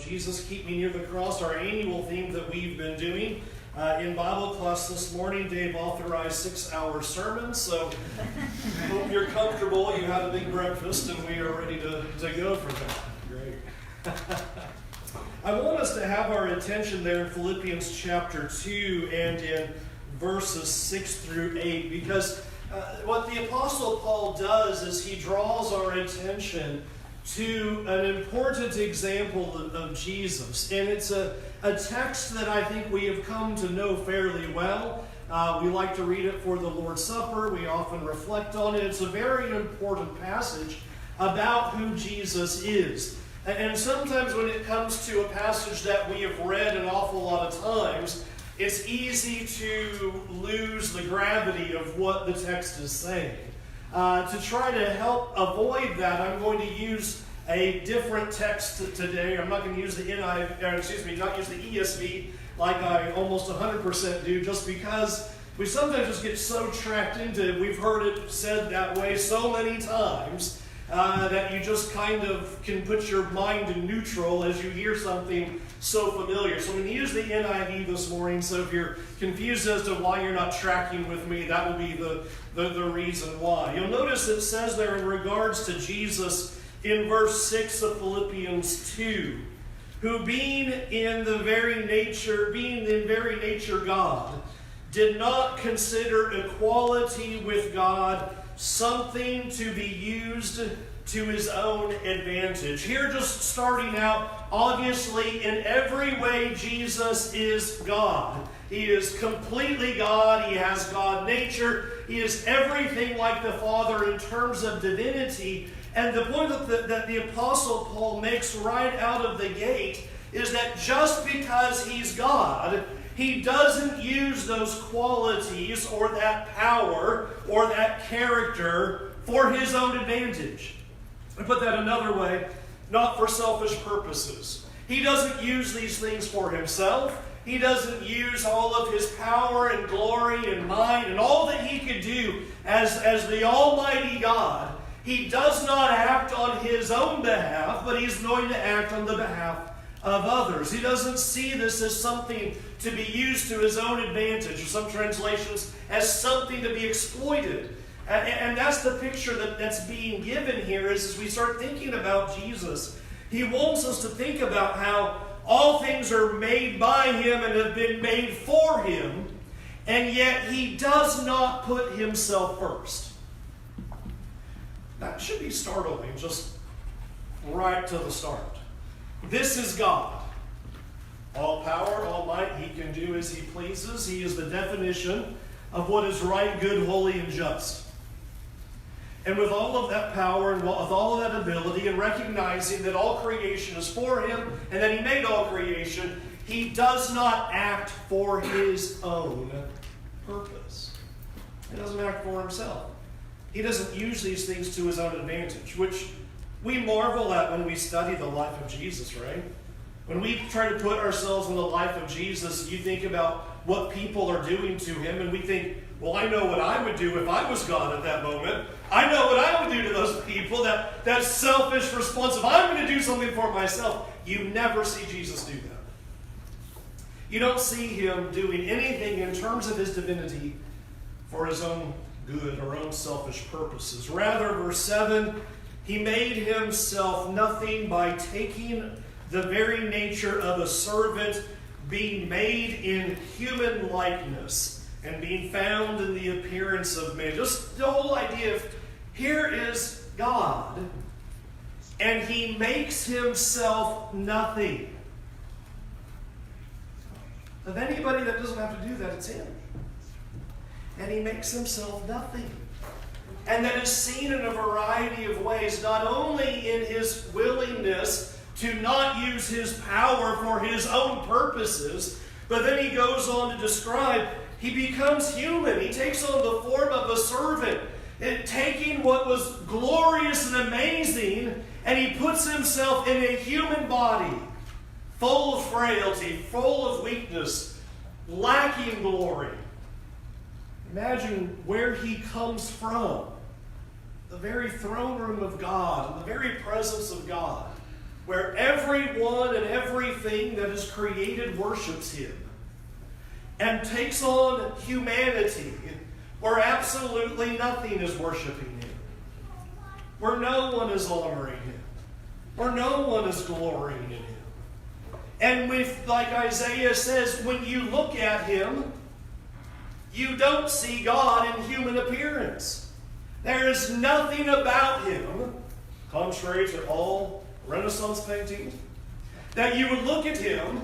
Jesus, Keep Me Near the Cross, our annual theme that we've been doing. In Bible class this morning, Dave authorized 6-hour sermons, so I hope you're comfortable. You had a big breakfast, and we are ready to go for that. Great. I want us to have our attention there in Philippians chapter 2 and in verses 6 through 8, because what the Apostle Paul does is he draws our attention to an important example of Jesus. And it's a text that I think we have come to know fairly well. We like to read it for the Lord's Supper. We often reflect on it. It's a very important passage about who Jesus is. And sometimes when it comes to a passage that we have read an awful lot of times, it's easy to lose the gravity of what the text is saying. To try to help avoid that, I'm going to use a different text today. I'm not going to use the not use the ESV like I almost 100% do, just because we sometimes just get so trapped into it. We've heard it said that way so many times that you just kind of can put your mind in neutral as you hear something so familiar. So I'm going to use the NIV this morning, so if you're confused as to why you're not tracking with me, that will be the reason why. You'll notice it says there in regards to Jesus in verse 6 of Philippians 2, who being in very nature God, did not consider equality with God something to be used to his own advantage. Here, just starting out, obviously in every way Jesus is God. He is completely God. He has God nature. He is everything like the Father in terms of divinity. And the point that the Apostle Paul makes right out of the gate is that just because he's God, he doesn't use those qualities or that power or that character for his own advantage. I put that another way, not for selfish purposes. He doesn't use these things for himself. He doesn't use all of his power and glory and might and all that he could do as the Almighty God. He does not act on his own behalf, but he's going to act on the behalf of others. He doesn't see this as something to be used to his own advantage, or some translations as something to be exploited. And that's the picture that's being given here as we start thinking about Jesus. He wants us to think about how all things are made by him and have been made for him, and yet he does not put himself first. That should be startling, just right to the start. This is God. All power, all might, he can do as he pleases. He is the definition of what is right, good, holy, and just. And with all of that power and with all of that ability, and recognizing that all creation is for him and that he made all creation, he does not act for his own purpose. He doesn't act for himself. He doesn't use these things to his own advantage, which we marvel at when we study the life of Jesus, right? When we try to put ourselves in the life of Jesus, you think about what people are doing to him, and we think, well, I know what I would do if I was God at that moment. I know what I would do to those people, that selfish response of, I'm going to do something for myself. You never see Jesus do that. You don't see him doing anything in terms of his divinity for his own good or own selfish purposes. Rather, verse 7, he made himself nothing by taking the very nature of a servant, being made in human likeness, and being found in the appearance of man. Just the whole idea of, here is God, and he makes himself nothing. Of anybody that doesn't have to do that, it's him. And he makes himself nothing. And that is seen in a variety of ways, not only in his willingness to not use his power for his own purposes, but then he goes on to describe, he becomes human. He takes on the form of a servant, and taking what was glorious and amazing, and he puts himself in a human body, full of frailty, full of weakness, lacking glory. Imagine where he comes from. The very throne room of God, and the very presence of God. where everyone and everything that is created worships him, and takes on humanity, where absolutely nothing is worshiping him, where no one is honoring him, where no one is glorying in him. And like Isaiah says, when you look at him, you don't see God in human appearance. There is nothing about him, contrary to all Renaissance painting, that you would look at him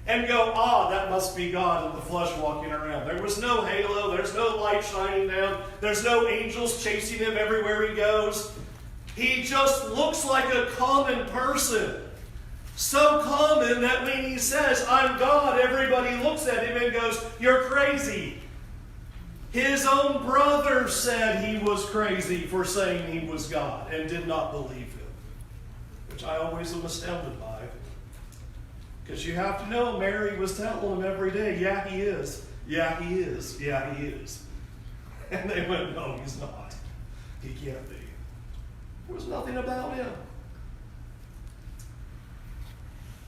and go, that must be God in the flesh walking around. There was no halo, there's no light shining down, there's no angels chasing him everywhere he goes. He just looks like a common person. So common that when he says, I'm God, everybody looks at him and goes, you're crazy. His own brother said he was crazy for saying he was God and did not believe him, which I always am astounded by. Because you have to know, Mary was telling him every day, yeah, he is. Yeah, he is. Yeah, he is. And they went, no, he's not. He can't be. There was nothing about him.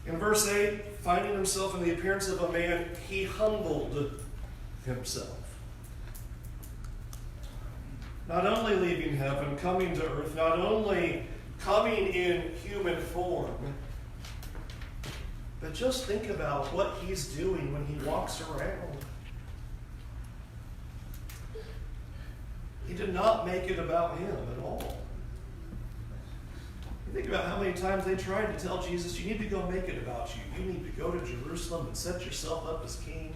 In verse 8, finding himself in the appearance of a man, he humbled himself. Not only leaving heaven, coming to earth, not only coming in human form, but just think about what he's doing when he walks around. He did not make it about him at all. You think about how many times they tried to tell Jesus, you need to go make it about you. You need to go to Jerusalem and set yourself up as king.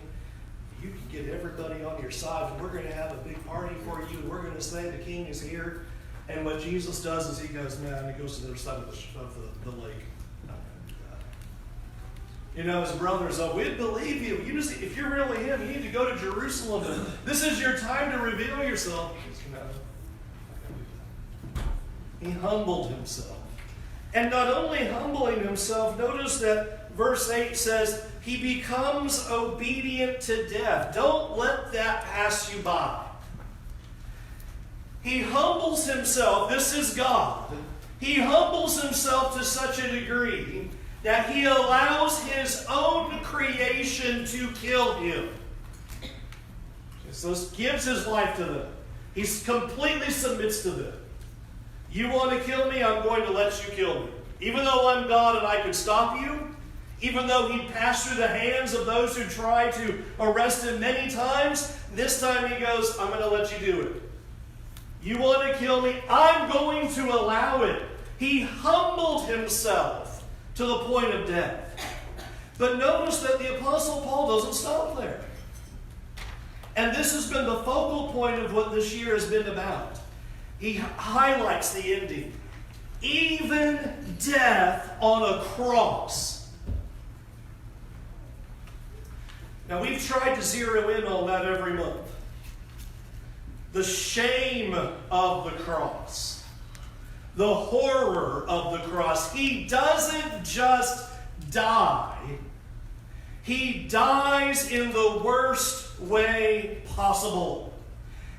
You can get everybody on your side, and we're going to have a big party for you, and we're going to say the king is here. And what Jesus does is he goes, and he goes to the other side of the lake. You know, his brothers, we'd believe you. If you're really him, you need to go to Jerusalem. This is your time to reveal yourself. He humbled himself. And not only humbling himself, notice that verse 8 says, he becomes obedient to death. Don't let that pass you by. He humbles himself. This is God. He humbles himself to such a degree that he allows his own creation to kill him. So he gives his life to them. He completely submits to them. You want to kill me? I'm going to let you kill me. Even though I'm God and I could stop you, even though he passed through the hands of those who tried to arrest him many times, this time he goes, I'm going to let you do it. You want to kill me? I'm going to allow it. He humbled himself to the point of death. But notice that the Apostle Paul doesn't stop there. And this has been the focal point of what this year has been about. He highlights the ending. Even death on a cross. Now we've tried to zero in on that every month. The shame of the cross. The horror of the cross. He doesn't just die. He dies in the worst way possible.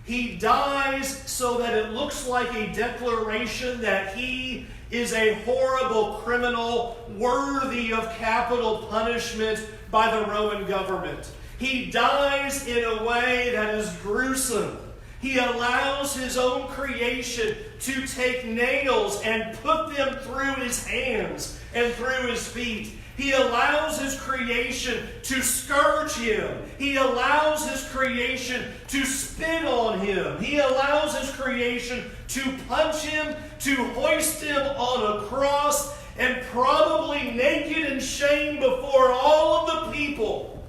He dies so that it looks like a declaration that he is a horrible criminal worthy of capital punishment by the Roman government. He dies in a way that is gruesome. He allows his own creation to take nails and put them through his hands and through his feet. He allows his creation to scourge him. He allows his creation to spit on him. He allows his creation to punch him, to hoist him on a cross, and probably naked and shamed before all of the people.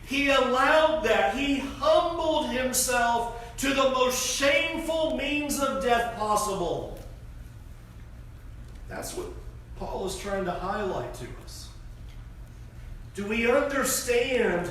He allowed that. He humbled himself to the most shameful means of death possible. That's what Paul is trying to highlight to us. Do we understand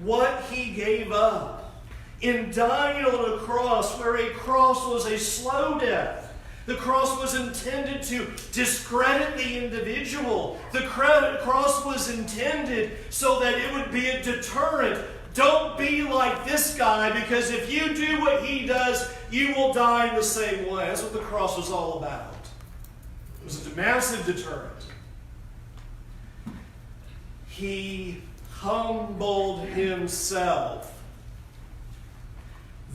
what he gave up in dying on a cross, where a cross was a slow death? The cross was intended to discredit the individual. The cross was intended so that it would be a deterrent. Don't be like this guy, because if you do what he does, you will die in the same way. That's what the cross was all about. It was a massive deterrent. He humbled himself.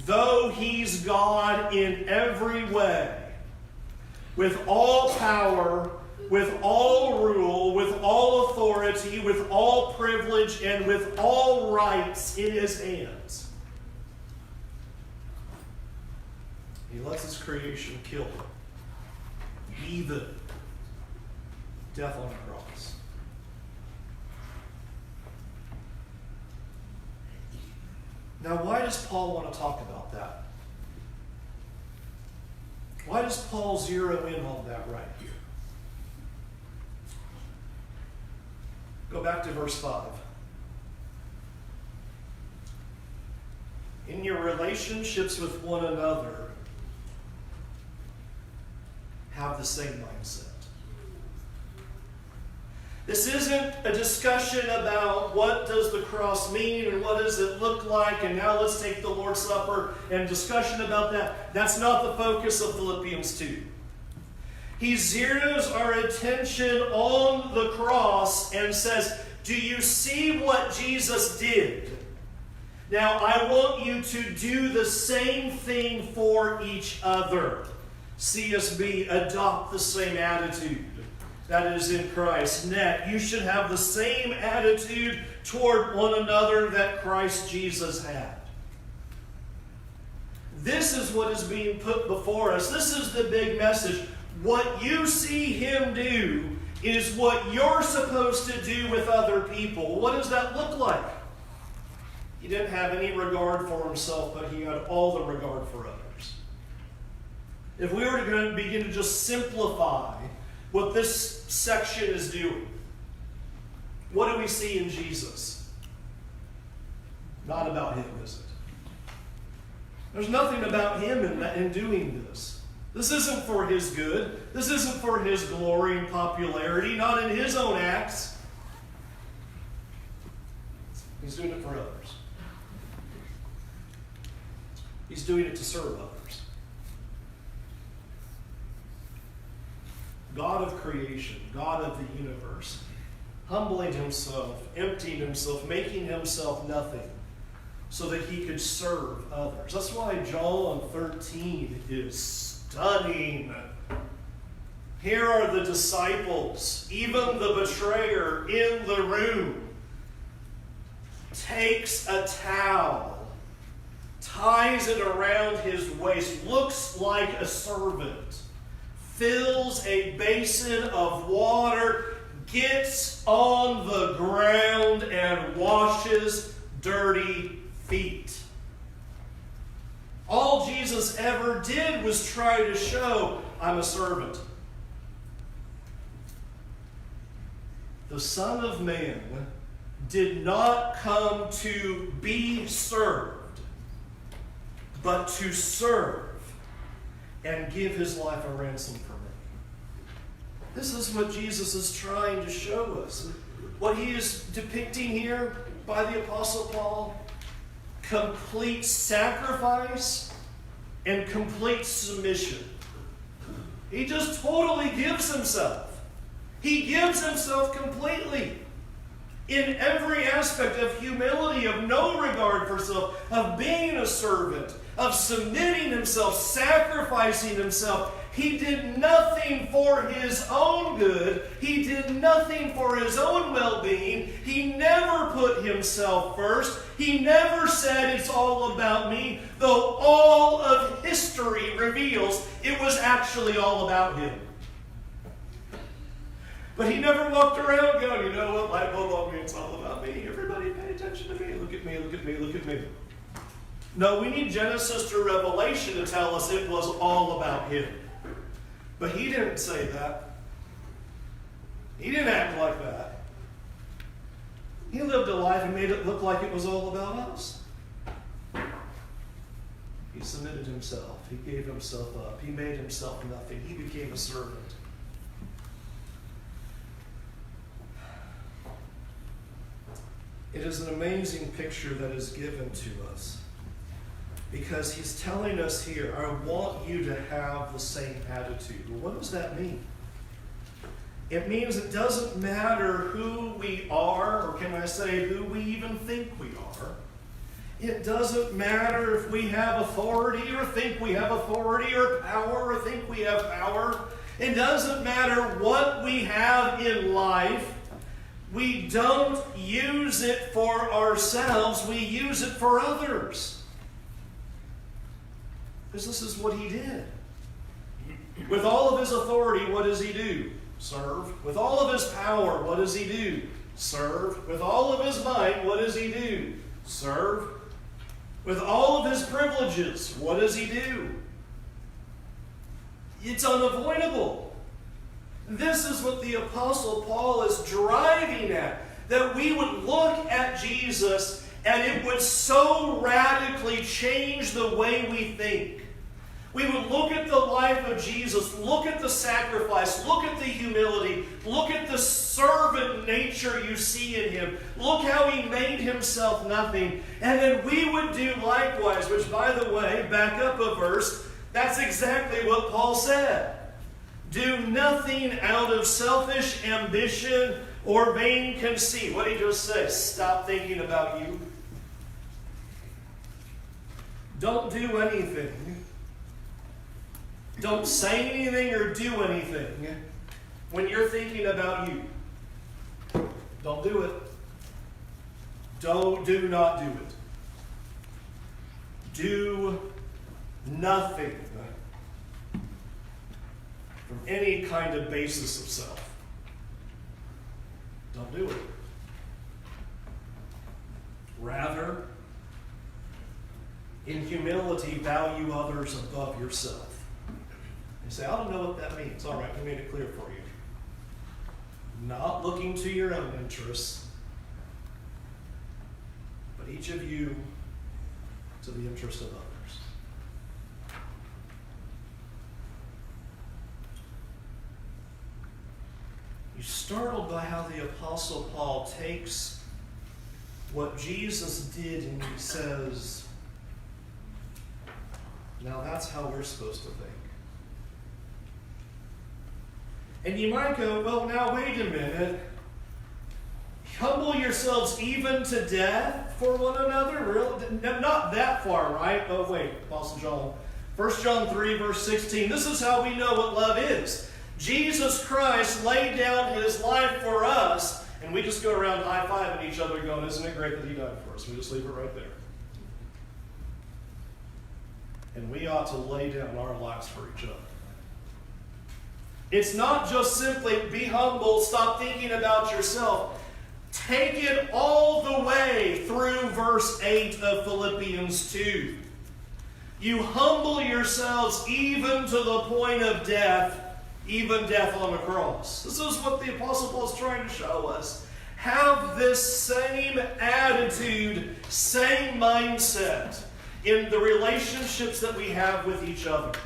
Though he's God in every way, with all power, with all rule, with all authority, with all privilege, and with all rights in his hands, he lets his creation kill him. Even death on a cross. Now, why does Paul want to talk about that? Why does Paul zero in on that right here? Go back to verse 5. In your relationships with one another, have the same mindset. This isn't a discussion about what does the cross mean and what does it look like, and now let's take the Lord's Supper and discussion about that. That's not the focus of Philippians 2. He zeroes our attention on the cross and says, do you see what Jesus did? Now I want you to do the same thing for each other. CSB, adopt the same attitude that is in Christ. Net, you should have the same attitude toward one another that Christ Jesus had. This is what is being put before us. This is the big message. What you see him do is what you're supposed to do with other people. What does that look like? He didn't have any regard for himself, but he had all the regard for others. If we were to begin to just simplify what this section is doing, what do we see in Jesus? Not about him, is it? There's nothing about him in doing this. This isn't for his good. This isn't for his glory and popularity, not in his own acts. He's doing it for others. He's doing it to serve others. God of creation, God of the universe, humbling himself, emptying himself, making himself nothing so that he could serve others. That's why John 13 is stunning. Here are the disciples, even the betrayer in the room, takes a towel, ties it around his waist, looks like a servant, fills a basin of water, gets on the ground and washes dirty feet. All Jesus ever did was try to show, I'm a servant. The Son of Man did not come to be served, but to serve and give his life a ransom for many. This is what Jesus is trying to show us. What he is depicting here by the Apostle Paul, complete sacrifice and complete submission. He just totally gives himself. He gives himself completely. In every aspect of humility, of no regard for self, of being a servant, of submitting himself, sacrificing himself. He did nothing for his own good. He did nothing for his own well-being. He never put himself first. He never said it's all about me, though all of history reveals it was actually all about him. But he never walked around going, you know what, light bulb on me, it's all about me. Everybody pay attention to me. Look at me, look at me, look at me. No, we need Genesis to Revelation to tell us it was all about him. But he didn't say that. He didn't act like that. He lived a life and made it look like it was all about us. He submitted himself. He gave himself up. He made himself nothing. He became a servant. It is an amazing picture that is given to us because he's telling us here, I want you to have the same attitude. Well, what does that mean? It means it doesn't matter who we are or I say who we even think we are. It doesn't matter if we have authority or think we have authority or power or think we have power. It doesn't matter what we have in life. We don't use it for ourselves. We use it for others. Because this is what he did. With all of his authority, what does he do? Serve. With all of his power, what does he do? Serve. With all of his might, what does he do? Serve. With all of his privileges, what does he do? It's unavoidable. This is what the Apostle Paul is driving at. That we would look at Jesus and it would so radically change the way we think. We would look at the life of Jesus, look at the sacrifice, look at the humility, look at the servant nature you see in him, look how he made himself nothing, and then we would do likewise, which, by the way, back up a verse, that's exactly what Paul said. Do nothing out of selfish ambition or vain conceit. What did he just say? Stop thinking about you. Don't do anything. Don't say anything or do anything when you're thinking about you. Don't do it. Do not do it. Do nothing from any kind of basis of self. Don't do it. Rather, in humility, value others above yourself. You say, I don't know what that means. All right, we made it clear for you. Not looking to your own interests, but each of you to the interest of others. You're startled by how the Apostle Paul takes what Jesus did and he says, now that's how we're supposed to think. And you might go, well, now wait a minute. Humble yourselves even to death for one another? Really? Not that far, right? Oh, wait, Apostle John. 1 John 3, verse 16. This is how we know what love is. Jesus Christ laid down his life for us, and we just go around high-fiving each other going, isn't it great that he died for us? We just leave it right there. And we ought to lay down our lives for each other. It's not just simply be humble, stop thinking about yourself. Take it all the way through verse 8 of Philippians 2. You humble yourselves even to the point of death, even death on the cross. This is what the Apostle Paul is trying to show us. Have this same attitude, same mindset in the relationships that we have with each other.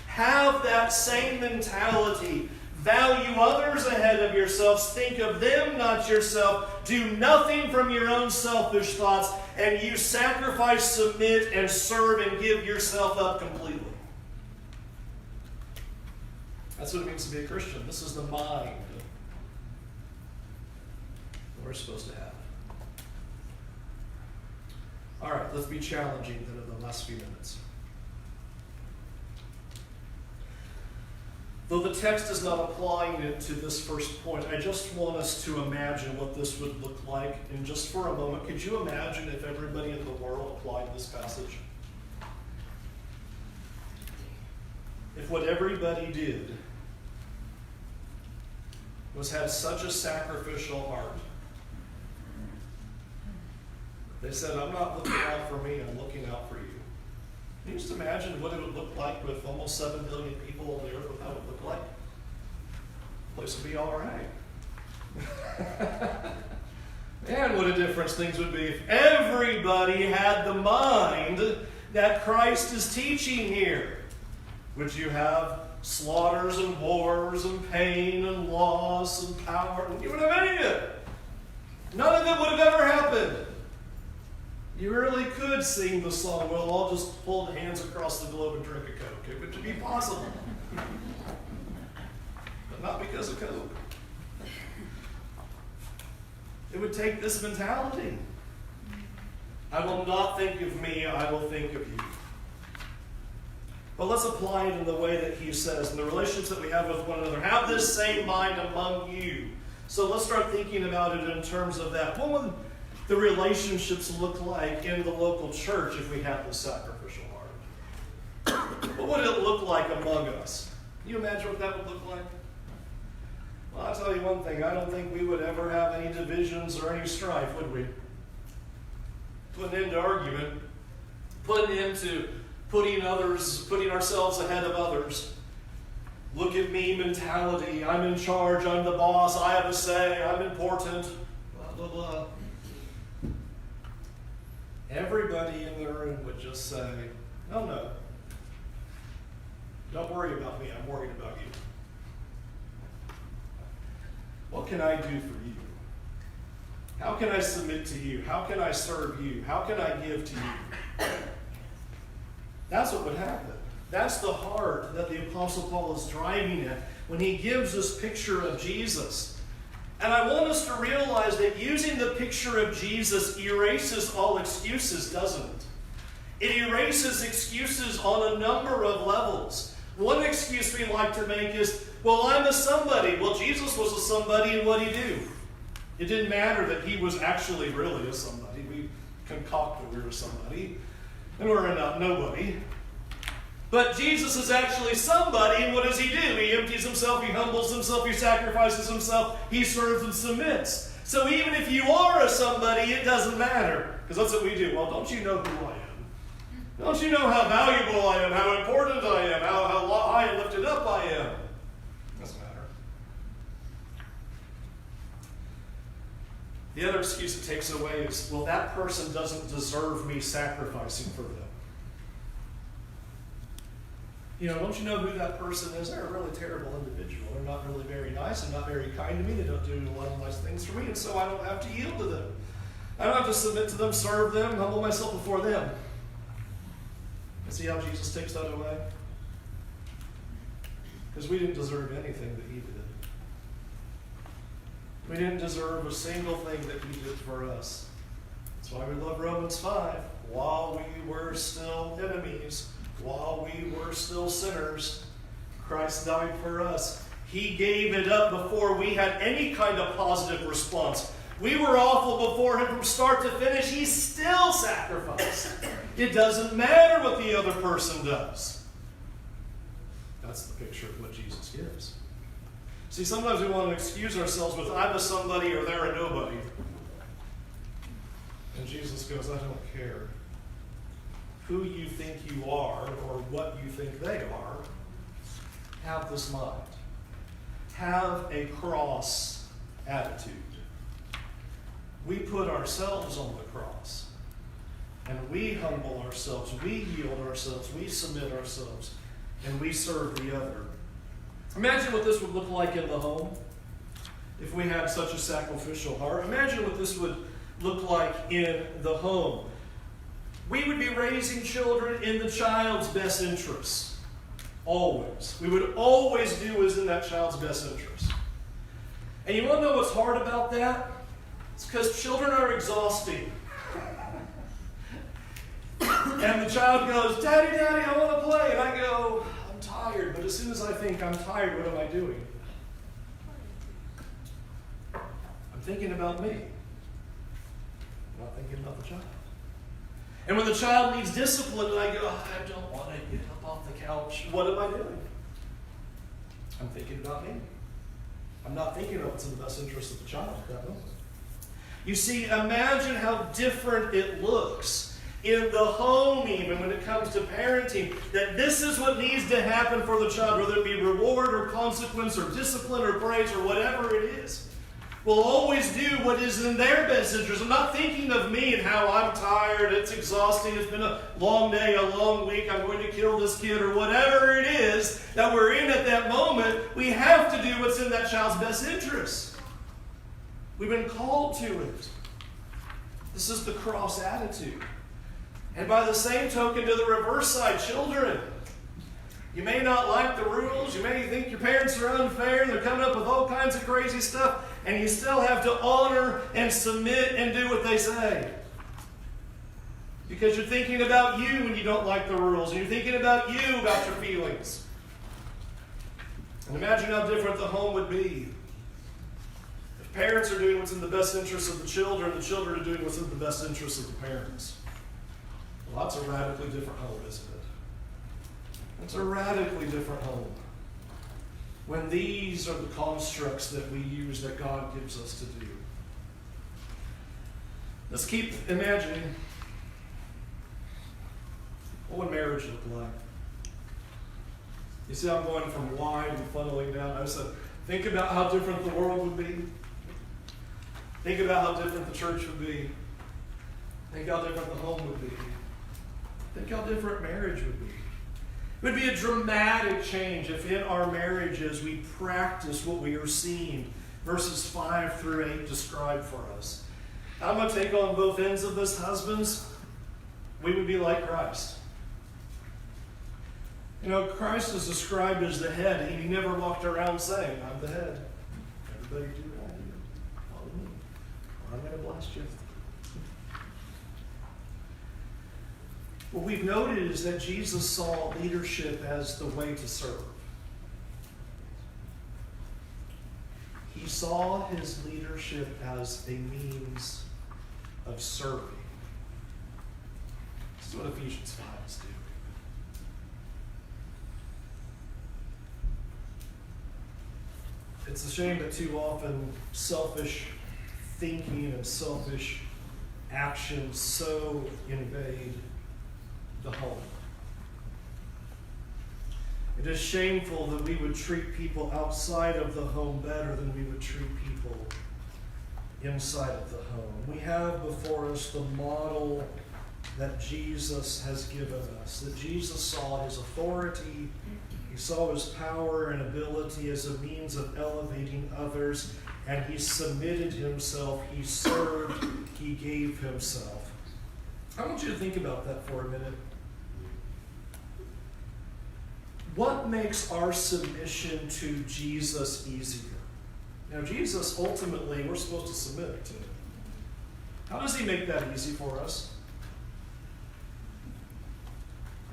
Have that same mentality. Value others ahead of yourselves. Think of them, not yourself. Do nothing from your own selfish thoughts. And you sacrifice, submit, and serve and give yourself up completely. That's what it means to be a Christian. This is the mind that we're supposed to have. All right, let's be challenging then in the last few minutes. Though the text is not applying it to this first point, I just want us to imagine what this would look like. And just for a moment, could you imagine if everybody in the world applied this passage? If what everybody did was have such a sacrificial heart. They said, I'm not looking out for me, I'm looking out for you. Can you just imagine what it would look like with almost 7 billion people on the earth, what that would look like? The place would be all right. Man, what a difference things would be if everybody had the mind that Christ is teaching here. Would you have slaughters and wars and pain and loss and power? You wouldn't have any of it. None of it would have ever happened. You really could sing the song, we'll all just hold hands across the globe and drink a Coke. It would be possible. But not because of Coke. It would take this mentality. I will not think of me, I will think of you. But let's apply it in the way that he says, in the relationships that we have with one another. Have this same mind among you. So let's start thinking about it in terms of that. What would the relationships look like in the local church if we had this sacrificial heart? What would it look like among us? Can you imagine what that would look like? Well, I'll tell you one thing. I don't think we would ever have any divisions or any strife, would we? Put an end to argument. Put an end to putting ourselves ahead of others. Look at me mentality. I'm in charge. I'm the boss. I have a say. I'm important. Blah, blah, blah. Everybody in the room would just say, no. Don't worry about me. I'm worried about you. What can I do for you? How can I submit to you? How can I serve you? How can I give to you? That's what would happen. That's the heart that the Apostle Paul is driving at when he gives this picture of Jesus. And I want us to realize that using the picture of Jesus erases all excuses, doesn't it? It erases excuses on a number of levels. One excuse we like to make is, well, I'm a somebody. Well, Jesus was a somebody, and what did he do? It didn't matter that he was actually really a somebody. We concoct that we were somebody, and we're not nobody. But Jesus is actually somebody, and what does he do? He empties himself, he humbles himself, he sacrifices himself, he serves and submits. So even if you are a somebody, it doesn't matter. Because that's what we do. Well, don't you know who I am? Don't you know how valuable I am, how important I am, how high and lifted up I am? Doesn't matter. The other excuse it takes away is, well, that person doesn't deserve me sacrificing for them. Don't you know who that person is? They're a really terrible individual. They're not really very nice and not very kind to me. They don't do a lot of nice things for me, and so I don't have to yield to them. I don't have to submit to them, serve them, humble myself before them. And see how Jesus takes that away? Because we didn't deserve anything that he did. We didn't deserve a single thing that he did for us. That's why we love Romans 5. While we were still enemies, while we were still sinners, Christ died for us. He gave it up before we had any kind of positive response. We were awful before him from start to finish. He still sacrificed. It doesn't matter what the other person does. That's the picture of what Jesus gives. See, sometimes we want to excuse ourselves with, I'm a somebody or they're a nobody. And Jesus goes, I don't care who you think you are or what you think they are. Have this mind. Have a cross attitude. We put ourselves on the cross. And we humble ourselves. We yield ourselves. We submit ourselves. And we serve the other. Imagine what this would look like in the home if we had such a sacrificial heart. Imagine what this would look like in the home. We would be raising children in the child's best interests. Always. We would always do what is in that child's best interest. And you want to know what's hard about that? It's because children are exhausting. And the child goes, Daddy, I want to play. And I go, I'm tired. But as soon as I think I'm tired, what am I doing? I'm thinking about me. I'm not thinking about the child. And when the child needs discipline, and I go, I don't want to get up off the couch. What am I doing? I'm thinking about me. I'm not thinking of what's in the best interest of the child at that moment. You see, imagine how different it looks in the home, even when it comes to parenting, that this is what needs to happen for the child, whether it be reward or consequence or discipline or praise or whatever it is. Will always do what is in their best interest. I'm not thinking of me and how I'm tired, it's exhausting, it's been a long day, a long week, I'm going to kill this kid, or whatever it is that we're in at that moment. We have to do what's in that child's best interest. We've been called to it. This is the cross attitude. And by the same token, to the reverse side, children, you may not like the rules. You may think your parents are unfair and they're coming up with all kinds of crazy stuff. and you still have to honor and submit and do what they say. Because you're thinking about you when you don't like the rules, and you're thinking about you about your feelings. And imagine how different the home would be. If parents are doing what's in the best interest of the children are doing what's in the best interest of the parents. Well, that's a radically different home, isn't it? It's a radically different home. When these are the constructs that we use, that God gives us to do. Let's keep imagining. What would marriage look like? You see, I'm going from wide and funneling down. I said, think about how different the world would be. Think about how different the church would be. Think how different the home would be. Think how different marriage would be. It would be a dramatic change if in our marriages we practice what we are seeing verses 5 through 8 describe for us. I'm going to take on both ends of this, husbands. We would be like Christ. You know, Christ is described as the head, and he never walked around saying, I'm the head. Everybody do what I do. Follow me, or I'm going to blast you. What we've noted is that Jesus saw leadership as the way to serve. He saw his leadership as a means of serving. This is what Ephesians 5 is doing. It's a shame that too often selfish thinking and selfish actions so invade the home. It is shameful that we would treat people outside of the home better than we would treat people inside of the home. We have before us the model that Jesus has given us, that Jesus saw his authority, he saw his power and ability as a means of elevating others, and he submitted himself, he served, he gave himself. I want you to think about that for a minute. What makes our submission to Jesus easier? Now, Jesus, ultimately, we're supposed to submit to him. How does he make that easy for us?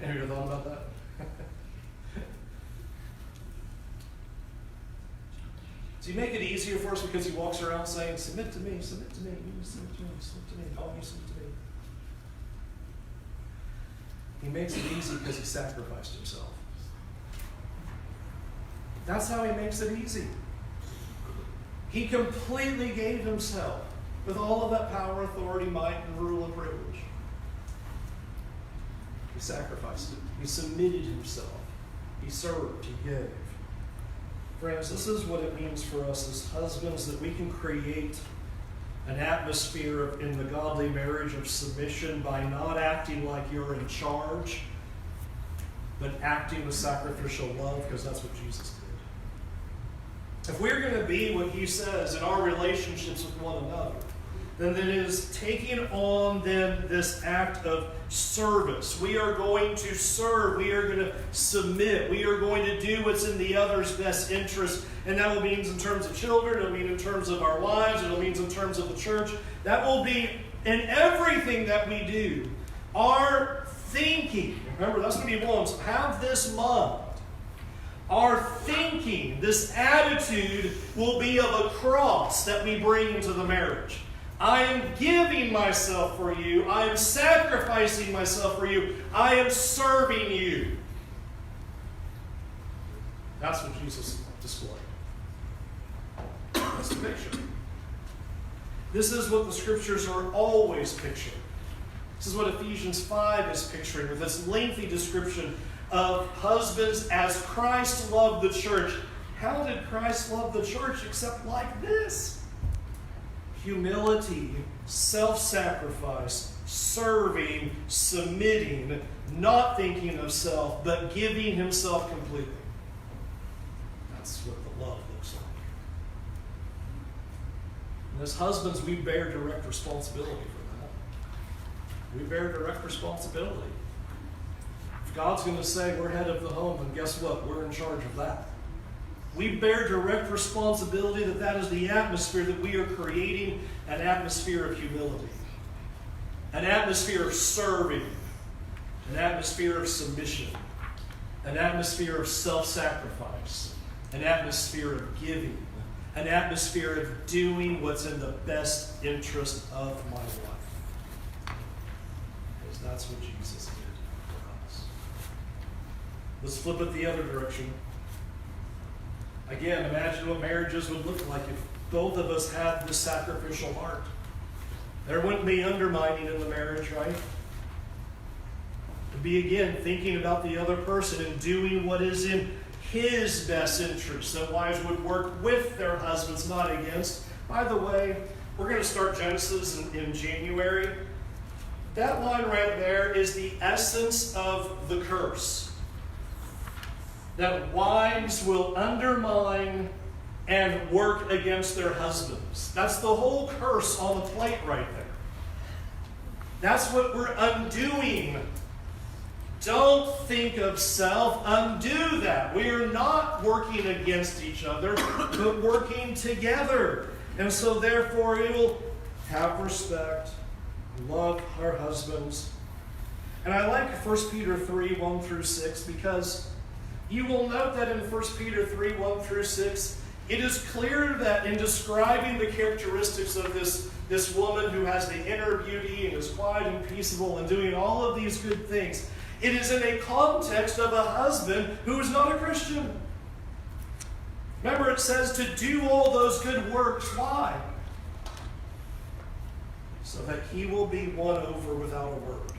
Any of you thought about that? Does he make it easier for us because he walks around saying, submit to me, submit to me, submit to me, submit to me, all you submit to me? He makes it easy because he sacrificed himself. That's how he makes it easy. He completely gave himself with all of that power, authority, might, and rule and privilege. He sacrificed it. He submitted himself. He served. He gave. Friends, this is what it means for us as husbands, that we can create an atmosphere in the godly marriage of submission by not acting like you're in charge, but acting with sacrificial love, because that's what Jesus did. If we're going to be what he says in our relationships with one another, then it is taking on then this act of service. We are going to serve. We are going to submit. We are going to do what's in the other's best interest. And that will mean in terms of children. It will mean in terms of our lives. It will mean in terms of the church. That will be in everything that we do. Our thinking. Remember, that's what he wants. Have this mind. Our thinking, this attitude, will be of a cross that we bring into the marriage. I am giving myself for you. I am sacrificing myself for you. I am serving you. That's what Jesus displayed. That's the picture. This is what the scriptures are always picturing. This is what Ephesians 5 is picturing with this lengthy description of husbands as Christ loved the church. How did Christ love the church except like this? Humility, self-sacrifice, serving, submitting, not thinking of self, but giving himself completely. That's what the love looks like. And as husbands, we bear direct responsibility for that. We bear direct responsibility. If God's going to say we're head of the home, then guess what? We're in charge of that. We bear direct responsibility that is the atmosphere that we are creating, an atmosphere of humility, an atmosphere of serving, an atmosphere of submission, an atmosphere of self-sacrifice, an atmosphere of giving, an atmosphere of doing what's in the best interest of my wife. Because that's what Jesus did for us. Let's flip it the other direction. Again, imagine what marriages would look like if both of us had this sacrificial heart. There wouldn't be undermining in the marriage, right? To be, again, thinking about the other person and doing what is in his best interest. That wives would work with their husbands, not against. By the way, we're going to start Genesis in January. That line right there is the essence of the curse. That wives will undermine and work against their husbands. That's the whole curse on the plate right there. That's what we're undoing. Don't think of self. Undo that. We are not working against each other, but working together. And so therefore we will have respect, love our husbands. And I like 1 Peter 3, 1 through 6, because you will note that in 1 Peter 3, 1 through 6, it is clear that in describing the characteristics of this woman who has the inner beauty and is quiet and peaceable and doing all of these good things, it is in a context of a husband who is not a Christian. Remember, it says to do all those good works. Why? So that he will be won over without a word.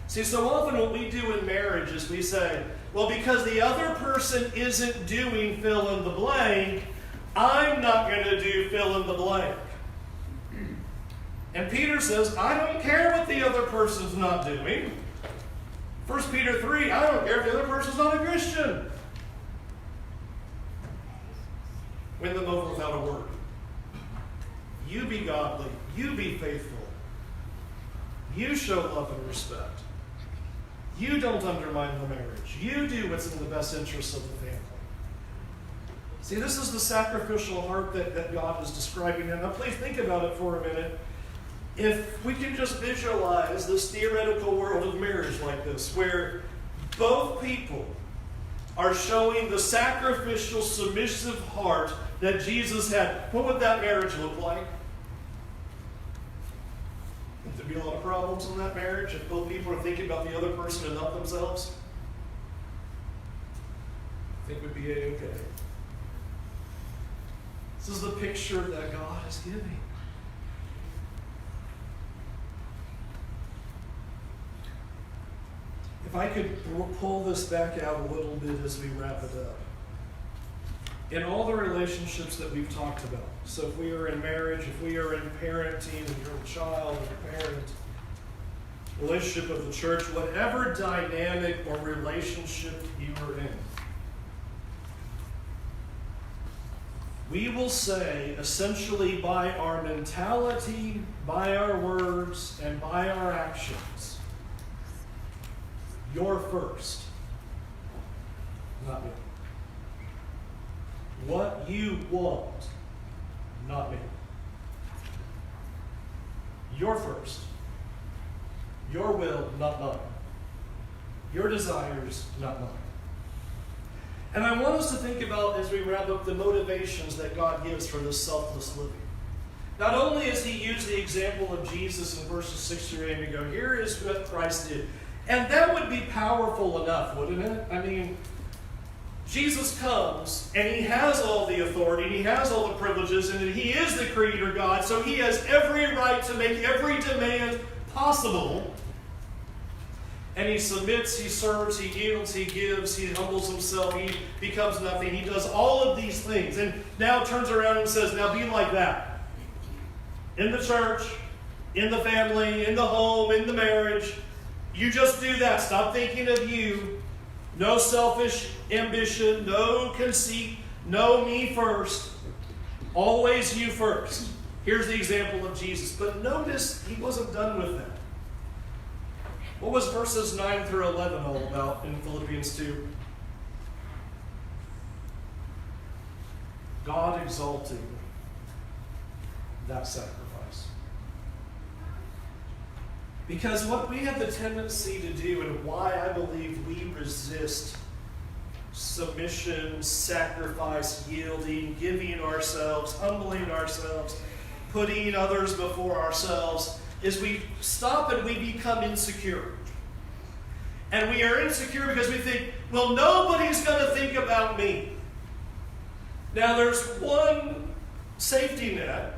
See, so often what we do in marriage is we say, well, because the other person isn't doing fill in the blank, I'm not going to do fill in the blank. And Peter says, I don't care what the other person's not doing. 1 Peter 3, I don't care if the other person's not a Christian. Win them over without a word. You be godly. You be faithful. You show love and respect. You don't undermine the marriage. You do what's in the best interests of the family. See, this is the sacrificial heart that God is describing. And now please think about it for a minute. If we can just visualize this theoretical world of marriage like this, where both people are showing the sacrificial, submissive heart that Jesus had, what would that marriage look like? Would there be a lot of problems in that marriage if both people are thinking about the other person and not themselves? I think we'd be okay. This is the picture that God is giving. If I could pull this back out a little bit as we wrap it up. In all the relationships that we've talked about, so if we are in marriage, if we are in parenting, and you're a child and a parent, relationship of the church, whatever dynamic or relationship you are in, we will say, essentially by our mentality, by our words, and by our actions, you're first, not me. What you want, not me. You're first. Your will, not mine. Your desires, not mine. And I want us to think about, as we wrap up, the motivations that God gives for this selfless living. Not only has he used the example of Jesus in verses 6 through 8 to go, here is what Christ did. And that would be powerful enough, wouldn't it? I mean, Jesus comes, and he has all the authority, and he has all the privileges, and he is the Creator God, so he has every right to make every demand possible. And he submits, he serves, he yields, he gives, he humbles himself, he becomes nothing. He does all of these things, and now turns around and says, now be like that. In the church, in the family, in the home, in the marriage. You just do that. Stop thinking of you. No selfish ambition, no conceit, no me first. Always you first. Here's the example of Jesus. But notice he wasn't done with that. What was verses 9 through 11 all about in Philippians 2? God exalting that sacrifice. Because what we have the tendency to do, and why I believe we resist submission, sacrifice, yielding, giving ourselves, humbling ourselves, putting others before ourselves, is we stop and we become insecure. And we are insecure because we think, well, nobody's going to think about me. Now, there's one safety net.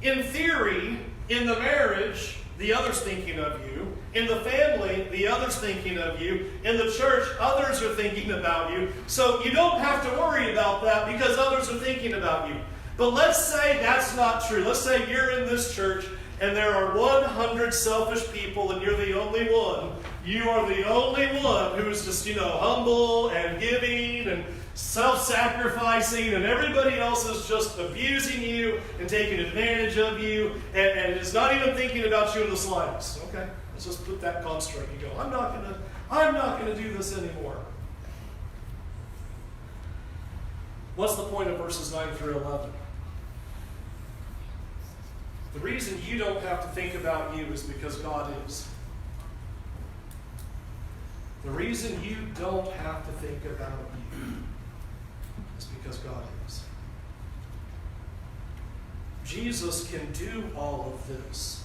In theory, in the marriage, the other's thinking of you. In the family, the other's thinking of you. In the church, others are thinking about you. So you don't have to worry about that because others are thinking about you. But let's say that's not true. Let's say you're in this church and there are 100 selfish people and you're the only one. You are the only one who's just, humble and giving and self-sacrificing, and everybody else is just abusing you and taking advantage of you and is not even thinking about you in the slightest. Okay, let's just put that construct. You go, I'm not gonna do this anymore. What's the point of verses 9 through 11? The reason you don't have to think about you is because God is. The reason you don't have to think about you is because God is. Jesus can do all of this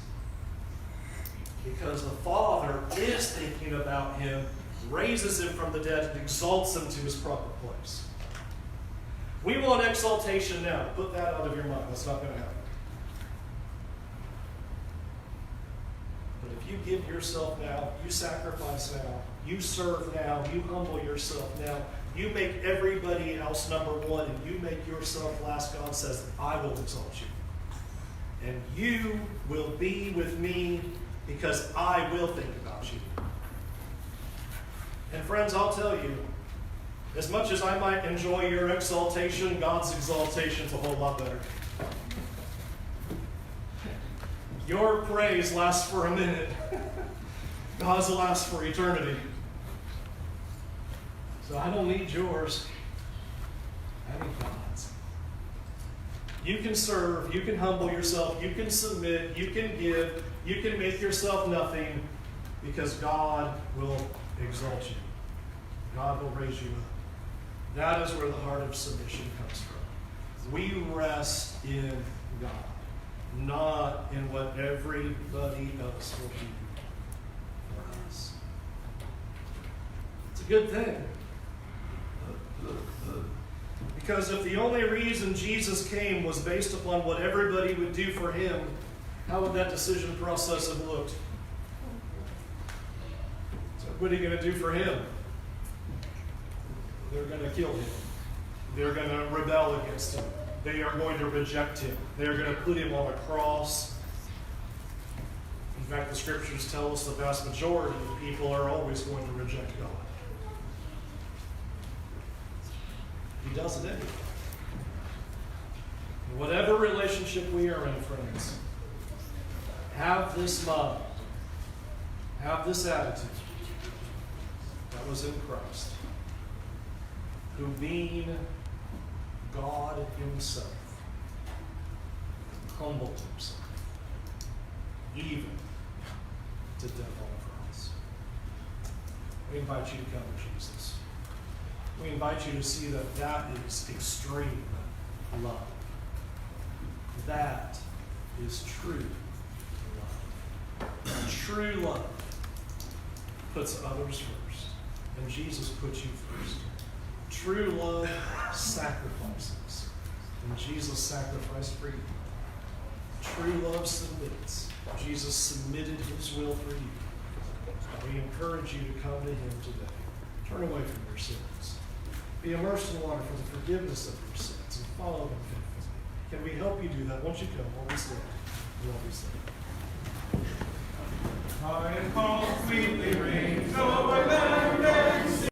because the Father is thinking about him, raises him from the dead, and exalts him to his proper place. We want exaltation now. Put that out of your mind. That's not going to happen. But if you give yourself now, you sacrifice now, you serve now, you humble yourself now, you make everybody else number one, and you make yourself last, God says, I will exalt you. And you will be with me because I will think about you. And friends, I'll tell you, as much as I might enjoy your exaltation, God's exaltation is a whole lot better. Your praise lasts for a minute. God's will last for eternity. So I don't need yours. I need God's. You can serve, you can humble yourself, you can submit, you can give, you can make yourself nothing because God will exalt you. God will raise you up. That is where the heart of submission comes from. We rest in God, not in what everybody else will do for us. It's a good thing. Because if the only reason Jesus came was based upon what everybody would do for him, how would that decision process have looked? So what are you going to do for him? They're going to kill him. They're going to rebel against him. They are going to reject him. They are going to put him on a cross. In fact, the scriptures tell us the vast majority of people are always going to reject God. He does it anyway. In whatever relationship we are in, friends, have this mind, have this attitude that was in Christ, who being God himself, humbled himself, even to death on the cross. We invite you to come to Jesus. We invite you to see that that is extreme love. That is true love. True love puts others first, and Jesus puts you first. True love sacrifices, and Jesus sacrificed for you. True love submits. Jesus submitted his will for you. We encourage you to come to him today. Turn away from your sins. Be immersed in water for the forgiveness of your sins and follow him faithfully. Can we help you do that? Won't you come while we stand? While we stand. High and calm, sweetly rings over